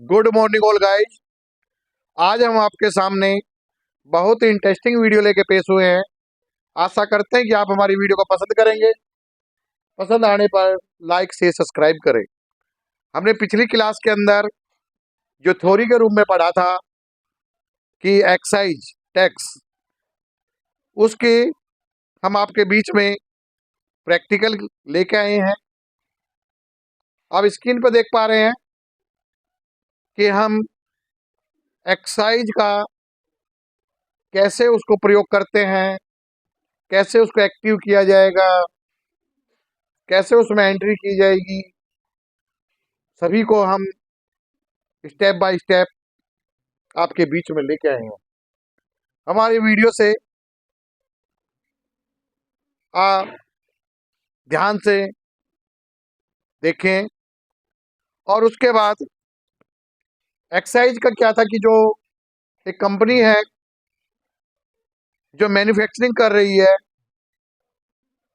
Good morning all guys. आज हम आपके सामने बहुत ही इंटरेस्टिंग वीडियो लेके पेश हुए हैं। आशा करते हैं कि आप हमारी वीडियो को पसंद करेंगे। पसंद आने पर लाइक से सब्सक्राइब करें। हमने पिछली क्लास के अंदर जो थ्योरी के रूप में पढ़ा था कि एक्साइज टैक्स, उसके हम आपके बीच में प्रैक्टिकल लेके आए हैं। आप स्क्रीन पर देख पा रहे हैं कि हम एक्साइज का कैसे उसको प्रयोग करते हैं, कैसे उसको एक्टिव किया जाएगा, कैसे उसमें एंट्री की जाएगी, सभी को हम स्टेप बाय स्टेप आपके बीच में लेके आए हैं। हमारी वीडियो से आप ध्यान से देखें। और उसके बाद एक्साइज का क्या था कि जो एक कंपनी है जो मैन्युफैक्चरिंग कर रही है,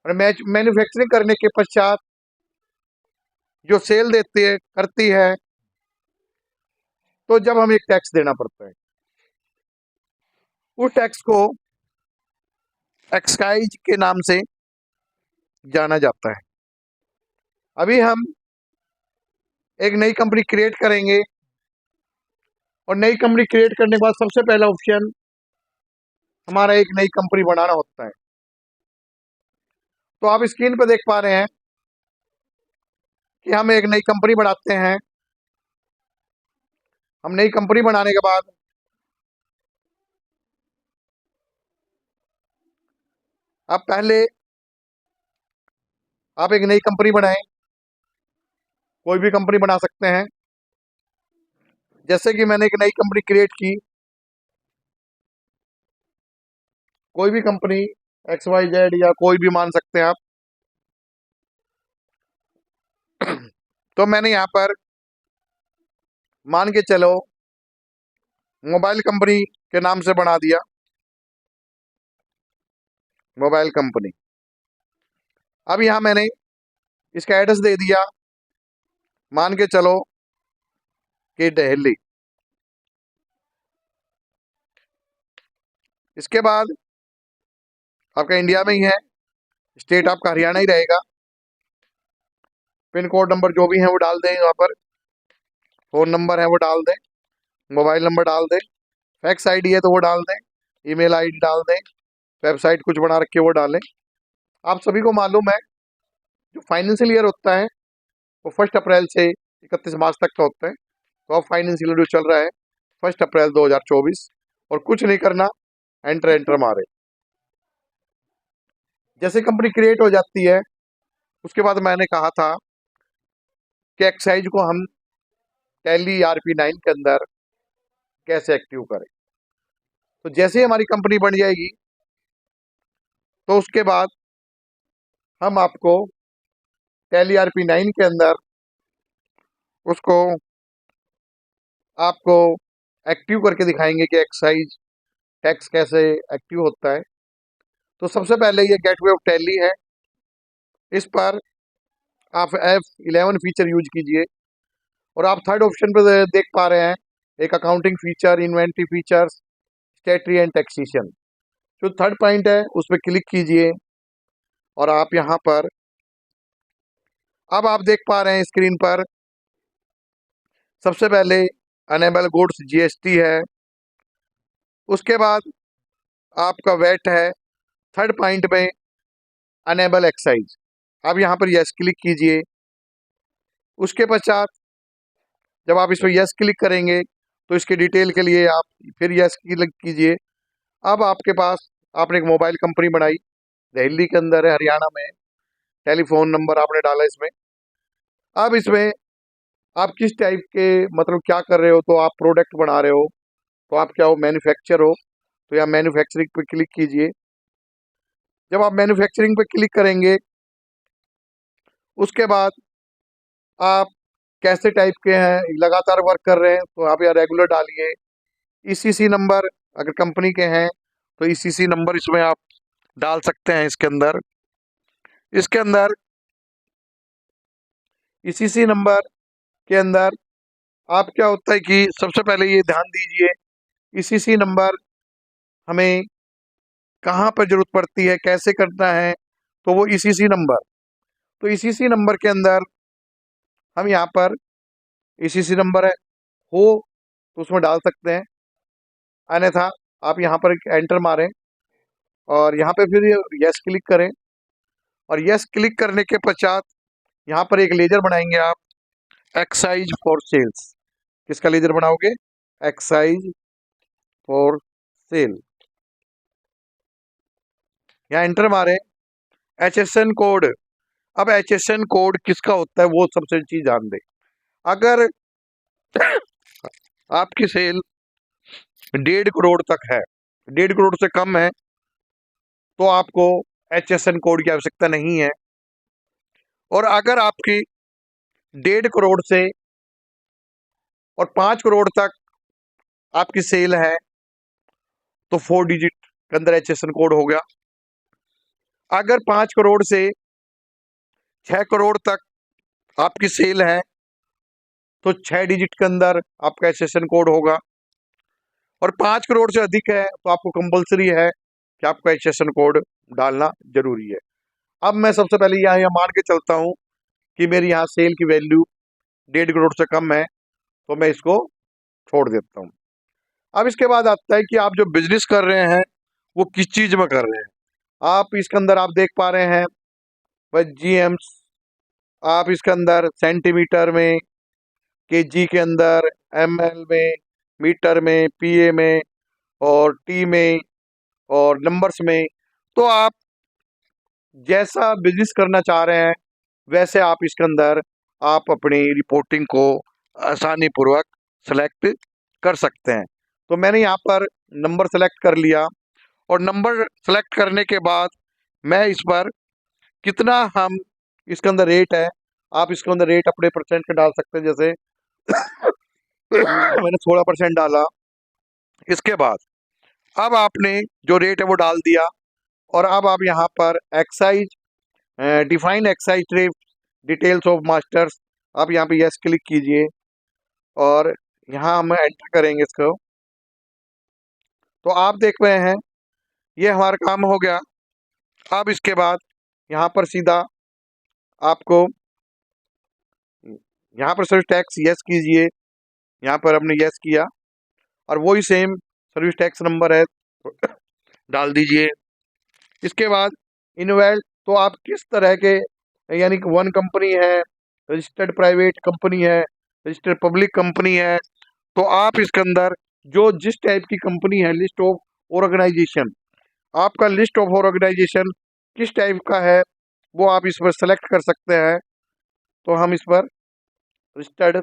और मैन्युफैक्चरिंग करने के पश्चात जो सेल देती है करती है, तो जब हमें एक टैक्स देना पड़ता है, उस टैक्स को एक्साइज के नाम से जाना जाता है। अभी हम एक नई कंपनी क्रिएट करेंगे, और नई कंपनी क्रिएट करने के बाद सबसे पहला ऑप्शन हमारा एक नई कंपनी बनाना होता है। तो आप स्क्रीन पर देख पा रहे हैं कि हम एक नई कंपनी बनाते हैं। हम नई कंपनी बनाने के बाद आप पहले आप एक नई कंपनी बनाएं। कोई भी कंपनी बना सकते हैं। जैसे कि मैंने एक नई कंपनी क्रिएट की, कोई भी कंपनी XYZ या कोई भी मान सकते हैं आप। तो मैंने यहाँ पर मान के चलो मोबाइल कंपनी के नाम से बना दिया, मोबाइल कंपनी। अब यहाँ मैंने इसका एड्रेस दे दिया, मान के चलो कि दिल्ली। इसके बाद आपका इंडिया में ही है, स्टेट आपका हरियाणा ही रहेगा। पिन कोड नंबर जो भी है वो डाल दें यहाँ पर, फोन नंबर है वो डाल दें, मोबाइल नंबर डाल दें, फैक्स आईडी है तो वो डाल दें, ईमेल आईडी डाल दें, वेबसाइट कुछ बना रखी है वो डालें। आप सभी को मालूम है जो फाइनेंशियल ईयर होता है वो 1 अप्रैल से 31 मार्च तक का होता है। तो अब फाइनेंशियल ईयर जो चल रहा है 1 अप्रैल 2024, और कुछ नहीं करना, एंटर एंटर मारे। जैसे कंपनी क्रिएट हो जाती है, उसके बाद मैंने कहा था कि एक्साइज को हम टैली ERP9 के अंदर कैसे एक्टिव करें। तो जैसे ही हमारी कंपनी बन जाएगी, तो उसके बाद हम आपको टैली ERP9 के अंदर उसको आपको एक्टिव करके दिखाएंगे कि एक्साइज टैक्स कैसे एक्टिव होता है। तो सबसे पहले ये गेटवे ऑफ टैली है, इस पर आप F11 फीचर यूज कीजिए। और आप थर्ड ऑप्शन पर देख पा रहे हैं एक accounting feature, inventory features, स्टेटरी and taxation. जो थर्ड पॉइंट है उस पर क्लिक कीजिए, और आप यहाँ पर अब आप देख पा रहे हैं स्क्रीन पर सबसे पहले अनेबल गुड्स GST है, उसके बाद आपका वेट है, थर्ड पॉइंट में अनेबल एक्साइज। अब यहाँ पर यस क्लिक कीजिए। उसके पश्चात जब आप इस पर यस क्लिक करेंगे तो इसके डिटेल के लिए आप फिर यस क्लिक कीजिए। अब आपके पास आपने एक मोबाइल कंपनी बनाई, दिल्ली के अंदर है, हरियाणा में है, टेलीफोन नंबर आपने डाला इसमें। अब इसमें आप किस टाइप के मतलब क्या कर रहे हो, तो आप प्रोडक्ट बना रहे हो, तो आप क्या हो, मैन्युफैक्चर हो, तो यहाँ मैन्युफैक्चरिंग पे क्लिक कीजिए। जब आप मैन्युफैक्चरिंग पे क्लिक करेंगे, उसके बाद आप कैसे टाइप के हैं, लगातार वर्क कर रहे हैं, तो आप यहाँ रेगुलर डालिए। ECC नंबर अगर कंपनी के हैं तो ECC नंबर इसमें आप डाल सकते हैं। इसके अंदर ECC नंबर के अंदर आप क्या होता है कि सबसे पहले ये ध्यान दीजिए, ईसीसी नंबर हमें कहाँ पर जरूरत पड़ती है, कैसे करना है, तो वो ईसीसी नंबर, तो ईसीसी नंबर के अंदर हम यहाँ पर ईसीसी नंबर है हो तो उसमें डाल सकते हैं, अन्यथा आप यहाँ पर एंटर मारें और यहाँ पे फिर यस क्लिक करें, और यस क्लिक करने के पश्चात यहाँ पर एक लेजर बनाएंगे आप, एक्साइज फॉर सेल्स। किसका लेजर बनाओगे? Excise for sale. यहाँ एंटर मारें, HSN कोड। अब HSN कोड किसका होता है वो सबसे चीज ध्यान दें। अगर आपकी सेल 1.5 करोड़ तक है, 1.5 करोड़ से कम है, तो आपको HSN कोड की आवश्यकता नहीं है। और अगर आपकी 1.5 करोड़ से और 5 करोड़ तक आपकी सेल है, तो 4 डिजिट के अंदर HSN कोड हो गया। अगर 5 करोड़ से 6 करोड़ तक आपकी सेल है, तो 6 डिजिट के अंदर आपका HSN कोड होगा। और 5 करोड़ से अधिक है तो आपको कंपलसरी है कि आपका HSN कोड डालना जरूरी है। अब मैं सबसे पहले यहाँ मान के चलता हूँ कि मेरी यहाँ सेल की वैल्यू 1.5 करोड़ से कम है, तो मैं इसको छोड़ देता हूँ। अब इसके बाद आता है कि आप जो बिजनेस कर रहे हैं वो किस चीज में कर रहे हैं। आप इसके अंदर आप देख पा रहे हैं GMs, आप इसके अंदर सेंटीमीटर में, केजी के अंदर, ML में, मीटर में, PA में और T में और नंबर्स में। तो आप जैसा बिजनेस करना चाह रहे हैं वैसे आप इसके अंदर आप अपनी रिपोर्टिंग को आसानी पूर्वक सेलेक्ट कर सकते हैं। तो मैंने यहाँ पर नंबर सेलेक्ट कर लिया, और नंबर सेलेक्ट करने के बाद मैं इस पर कितना हम इसके अंदर रेट है, आप इसके अंदर रेट अपने परसेंट का डाल सकते हैं। जैसे मैंने 16% डाला। इसके बाद अब आपने जो रेट है वो डाल दिया, और अब आप यहाँ पर excise define excise rate details of masters, आप यहाँ पे यस क्लिक कीजिए और यहाँ हम एंटर करेंगे इसको। तो आप देख रहे हैं ये हमारा काम हो गया। अब इसके बाद यहाँ पर सीधा आपको यहाँ पर सर्विस टैक्स यस कीजिए, यहाँ पर हमने यस किया और वही सेम सर्विस टैक्स नंबर है तो डाल दीजिए। इसके बाद इनवेल्ट, तो आप किस तरह के, यानी कि वन कंपनी है, रजिस्टर्ड प्राइवेट कंपनी है, रजिस्टर्ड पब्लिक कंपनी है, तो आप इसके अंदर जो जिस टाइप की कंपनी है, लिस्ट ऑफ ऑर्गेनाइजेशन, आपका लिस्ट ऑफ ऑर्गेनाइजेशन किस टाइप का है वो आप इस पर सेलेक्ट कर सकते हैं। तो हम इस पर रजिस्टर्ड,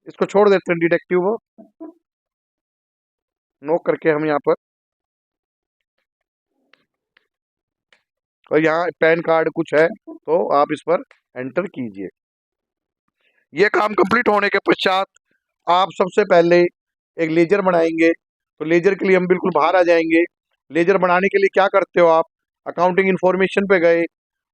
इसको छोड़ देते हैं डिटेक्टिव नो करके, हम यहाँ पर, और यहाँ पैन कार्ड कुछ है तो आप इस पर एंटर कीजिए। ये काम कंप्लीट होने के पश्चात आप सबसे पहले एक लेजर बनाएंगे। तो लेजर के लिए हम बिल्कुल बाहर आ जाएंगे। लेजर बनाने के लिए क्या करते हो आप, अकाउंटिंग इन्फॉर्मेशन पे गए,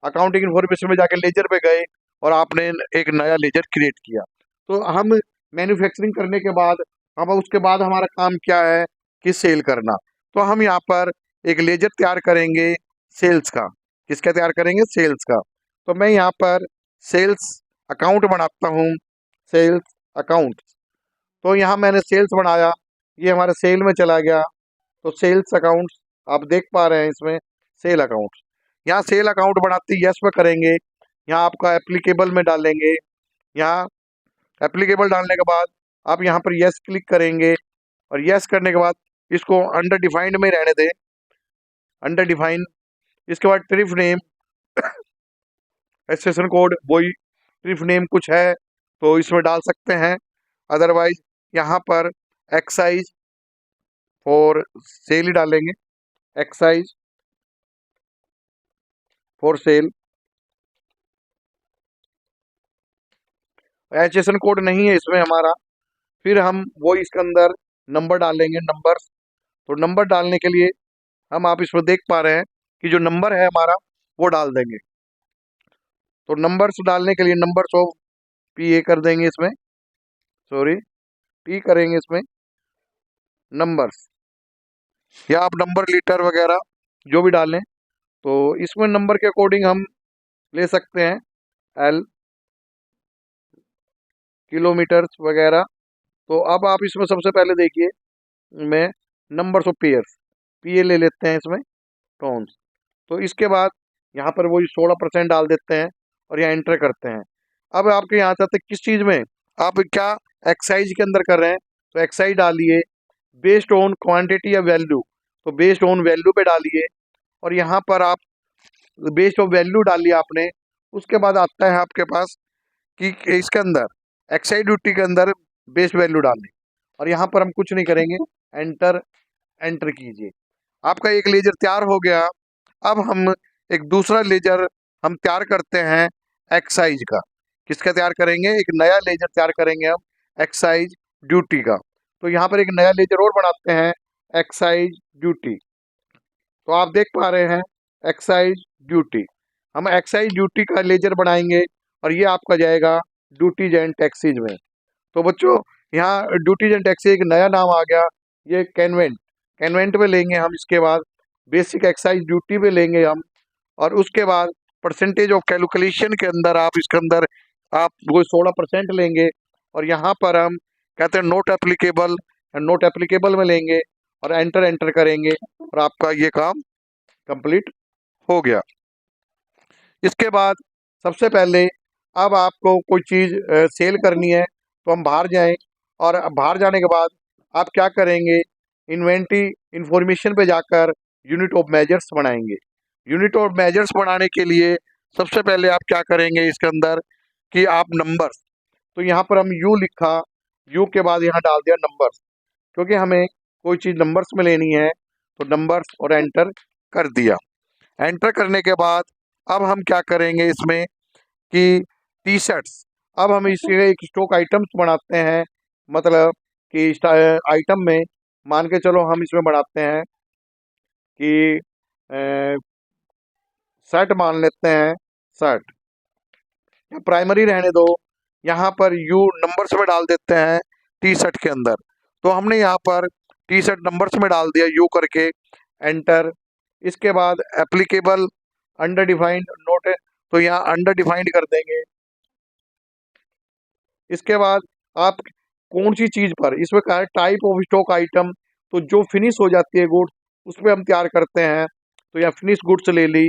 अकाउंटिंग इन्फॉर्मेशन में जाके लेजर पे गए और आपने एक नया लेजर क्रिएट किया। तो हम मैन्युफैक्चरिंग करने के बाद, अब उसके बाद हमारा काम क्या है कि सेल करना। तो हम यहाँ पर एक लेजर तैयार करेंगे सेल्स का। किसका तैयार करेंगे? सेल्स का। तो मैं यहाँ पर सेल्स अकाउंट बनाता हूँ, सेल्स अकाउंट। तो यहाँ मैंने सेल्स बनाया, ये हमारे सेल में चला गया। तो सेल्स अकाउंट आप देख पा रहे हैं, इसमें सेल अकाउंट। यहाँ सेल अकाउंट बनाते यस पे करेंगे, यहाँ आपका एप्लीकेबल में डालेंगे। यहाँ एप्लीकेबल डालने के बाद आप यहाँ पर यस क्लिक करेंगे, और यस करने के बाद इसको अंडर डिफाइंड में रहने दें, अंडर डिफाइंड। इसके बाद ट्रिफ नेम, एसेसन कोड, वही ट्रिफ नेम कुछ है तो इसमें डाल सकते हैं, अदरवाइज यहाँ पर एक्साइज फॉर सेल ही डालेंगे, excise for sale. HSN code नहीं है इसमें हमारा, फिर हम वो इसके अंदर नंबर डालेंगे, नंबर्स। तो नंबर डालने के लिए हम, आप इसमें देख पा रहे हैं कि जो नंबर है हमारा वो डाल देंगे। तो नंबर्स डालने के लिए नंबर्स ऑफ PA कर देंगे इसमें, सॉरी, टी करेंगे इसमें नंबर्स, या आप नंबर लीटर वगैरह जो भी डालें, तो इसमें नंबर के अकॉर्डिंग हम ले सकते हैं एल, किलोमीटर्स वगैरह। तो अब आप इसमें सबसे पहले देखिए, मैं नंबर्स ऑफ पेयर्स, पीए ले लेते हैं इसमें टोन्स। तो इसके बाद यहाँ पर वही 16% डाल देते हैं और यहाँ एंटर करते हैं। अब आपके यहाँ चाहते किस चीज़ में, आप क्या एक्साइज के अंदर कर रहे हैं, तो एक्साइज डालिए बेस्ड ऑन क्वांटिटी या वैल्यू, तो बेस्ड ऑन वैल्यू पे डालिए, और यहाँ पर आप बेस्ड ऑन वैल्यू डालिए आपने। उसके बाद आता है आपके पास कि इसके अंदर एक्साइज ड्यूटी के अंदर बेस्ड वैल्यू डालनी, और यहाँ पर हम कुछ नहीं करेंगे, एंटर, एंटर कीजिए। आपका एक लेजर तैयार हो गया। अब हम एक दूसरा लेजर हम तैयार करते हैं एक्साइज का। किसका तैयार करेंगे, एक नया लेजर तैयार करेंगे हम एक्साइज ड्यूटी का। तो यहाँ पर एक नया लेजर और बनाते हैं एक्साइज ड्यूटी। तो आप देख पा रहे हैं एक्साइज ड्यूटी, हम एक्साइज ड्यूटी का लेजर बनाएंगे और ये आपका जाएगा ड्यूटीज एंड टैक्सीज में। तो बच्चों, यहाँ ड्यूटीज एंड टैक्सी एक नया नाम आ गया, ये कैनवेंट, कैनवेंट में लेंगे हम। इसके बाद बेसिक एक्साइज ड्यूटी पे लेंगे हम, और उसके बाद परसेंटेज ऑफ कैलकुलेशन के अंदर आप इसके अंदर आप वो 16% लेंगे, और यहाँ पर हम कहते हैं नोट एप्लीकेबल, नोट एप्लीकेबल में लेंगे और एंटर, एंटर करेंगे, और आपका ये काम कंप्लीट हो गया। इसके बाद सबसे पहले अब आपको कोई चीज़ सेल करनी है, तो हम बाहर जाएं, और बाहर जाने के बाद आप क्या करेंगे, इन्वेंट्री इंफॉर्मेशन पे जाकर यूनिट ऑफ मेजर्स बनाएंगे। यूनिट ऑफ मेजर्स बनाने के लिए सबसे पहले आप क्या करेंगे इसके अंदर कि आप नंबर्स, तो यहाँ पर हम यू लिखा, यू के बाद यहाँ डाल दिया नंबर्स, क्योंकि हमें कोई चीज़ नंबर्स में लेनी है, तो नंबर्स और एंटर कर दिया। एंटर करने के बाद अब हम क्या करेंगे इसमें कि टी शर्ट्स, अब हम इसके एक स्टॉक आइटम्स बनाते हैं, मतलब कि आइटम में मान के चलो हम इसमें बनाते हैं कि शर्ट मान लेते हैं, शर्ट या प्राइमरी रहने दो, यहाँ पर यू नंबर्स में डाल देते हैं टी शर्ट के अंदर। तो हमने यहाँ पर टी शर्ट नंबर्स में डाल दिया यू करके, एंटर। इसके बाद एप्लीकेबल अंडर डिफाइंड नोट, तो यहाँ अंडर डिफाइंड कर देंगे। इसके बाद आप कौन सी चीज़ पर, इसमें कहा है टाइप ऑफ स्टॉक आइटम, तो जो फिनिश हो जाती है गुड्स उस पर हम तैयार करते हैं, तो यहाँ फिनिश गुड्स ले ली,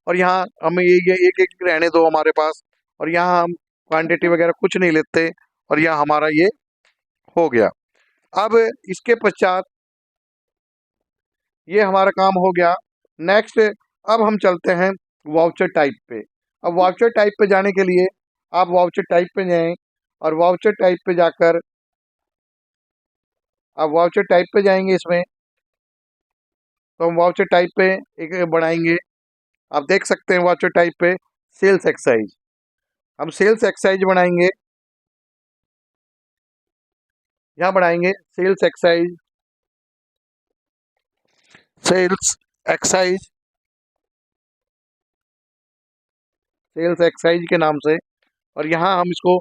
और यहाँ हमें ये एक एक रहने दो हमारे पास, और यहाँ हम क्वांटिटी वगैरह कुछ नहीं लेते, और यहाँ हमारा ये हो गया। अब इसके पश्चात ये हमारा काम हो गया। नेक्स्ट, अब हम चलते हैं वाउचर टाइप पे। अब वाउचर टाइप पे जाने के लिए आप वाउचर टाइप पे जाएं, और वाउचर टाइप पे जाकर आप वाउचर टाइप पे जाएंगे इसमें, तो हम वाउचर टाइप पे एक बनाएंगे। आप देख सकते हैं वाउचर टाइप पे सेल्स एक्साइज, हम सेल्स एक्साइज बनाएंगे, यहाँ बनाएंगे sales excise, sales excise, sales excise के नाम से, और यहाँ हम इसको